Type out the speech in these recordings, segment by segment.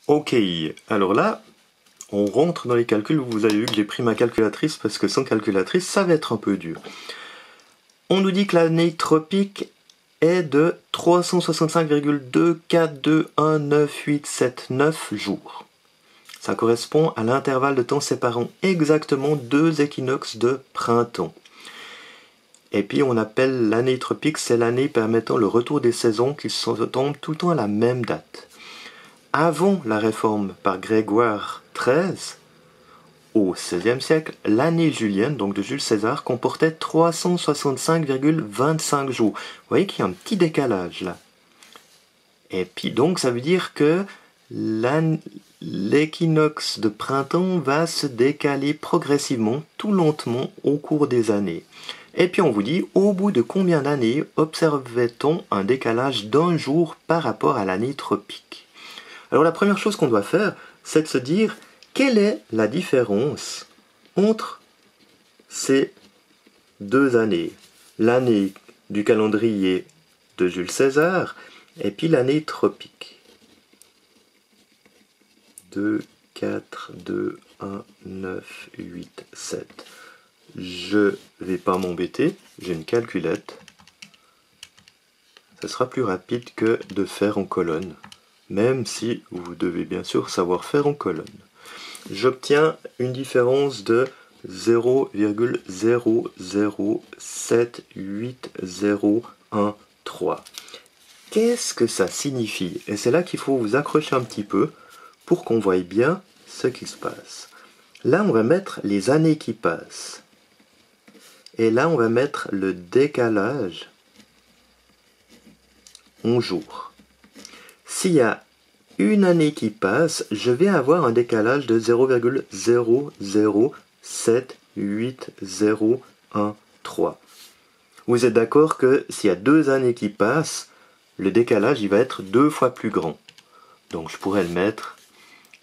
Ok, alors là, on rentre dans les calculs. Vous avez vu que j'ai pris ma calculatrice parce que sans calculatrice, ça va être un peu dur. On nous dit que l'année tropique est de 365,24219879 jours. Ça correspond à l'intervalle de temps séparant exactement 2 équinoxes de printemps. Et puis on appelle l'année tropique, c'est l'année permettant le retour des saisons qui tombent tout le temps à la même date. Avant la réforme par Grégoire XIII, au XVIe siècle, l'année julienne, donc de Jules César, comportait 365,25 jours. Vous voyez qu'il y a un petit décalage là. Et puis donc ça veut dire que l'équinoxe de printemps va se décaler progressivement, tout lentement, au cours des années. Et puis on vous dit, au bout de combien d'années observait-on un décalage d'un jour par rapport à l'année tropique? Alors la première chose qu'on doit faire, c'est de se dire, quelle est la différence entre ces deux années? L'année du calendrier de Jules César et puis l'année tropique. 2, 4, 2, 1, 9, 8, 7. Je vais pas m'embêter, j'ai une calculette. Ça sera plus rapide que de faire en colonne, même si vous devez bien sûr savoir faire en colonne. J'obtiens une différence de 0,0078013. Qu'est-ce que ça signifie? Et c'est là qu'il faut vous accrocher un petit peu pour qu'on voie bien ce qui se passe. Là, on va mettre les années qui passent. Et là, on va mettre le décalage en jours. S'il y a une année qui passe, je vais avoir un décalage de 0,0078013. Vous êtes d'accord que s'il y a 2 années qui passent, le décalage il va être 2 fois plus grand. Donc je pourrais le mettre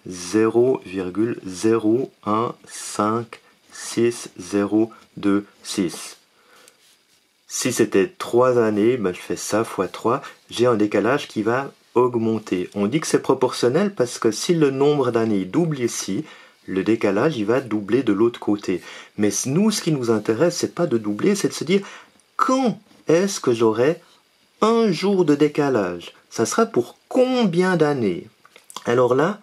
0,015626. Si c'était 3 années, je fais ça fois 3, j'ai un décalage qui va augmenter. On dit que c'est proportionnel parce que si le nombre d'années double ici, le décalage il va doubler de l'autre côté. Mais nous, ce qui nous intéresse, c'est pas de doubler, c'est de se dire quand est-ce que j'aurai un jour de décalage? Ça sera pour combien d'années? Alors là,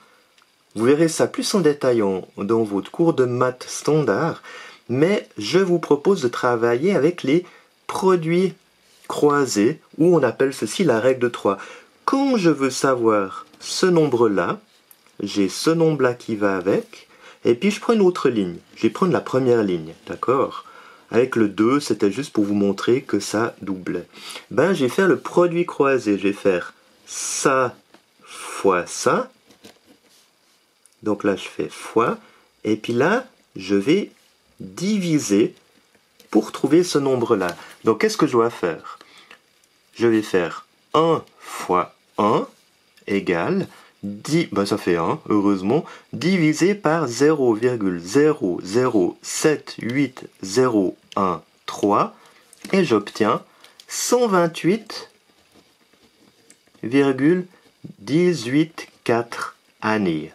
vous verrez ça plus en détail dans votre cours de maths standard, mais je vous propose de travailler avec les produits croisés, ou on appelle ceci la règle de 3. Quand je veux savoir ce nombre-là, j'ai ce nombre-là qui va avec, et puis je prends une autre ligne. Je vais prendre la première ligne, d'accord? Avec le 2, c'était juste pour vous montrer que ça doublait. Je vais faire le produit croisé. Je vais faire ça fois ça. Donc là, je fais fois. Et puis là, je vais diviser pour trouver ce nombre-là. Donc, qu'est-ce que je dois faire? Je vais faire 1 fois 1 égale, ça fait 1, heureusement, divisé par 0,0078013 et j'obtiens 128,184 années.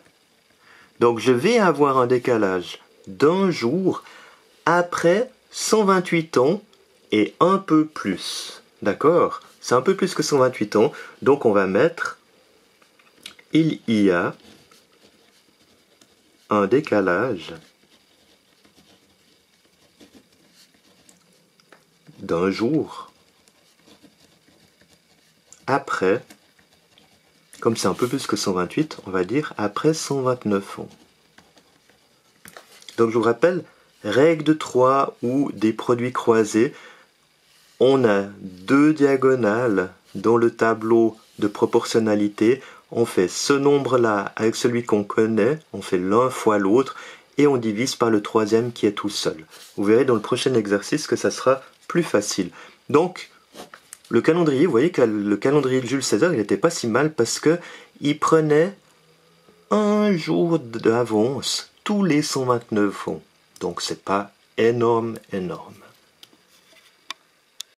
Donc je vais avoir un décalage d'un jour après 128 ans et un peu plus. D'accord? C'est un peu plus que 128 ans, donc on va mettre il y a un décalage d'un jour après, comme c'est un peu plus que 128, on va dire après 129 ans. Donc je vous rappelle, règle de 3 ou des produits croisés, on a 2 diagonales dans le tableau de proportionnalité. On fait ce nombre-là avec celui qu'on connaît, on fait l'un fois l'autre, et on divise par le troisième qui est tout seul. Vous verrez dans le prochain exercice que ça sera plus facile. Donc, le calendrier, vous voyez que le calendrier de Jules César, il n'était pas si mal parce que il prenait un jour d'avance tous les 129 ans. Donc, c'est pas énorme.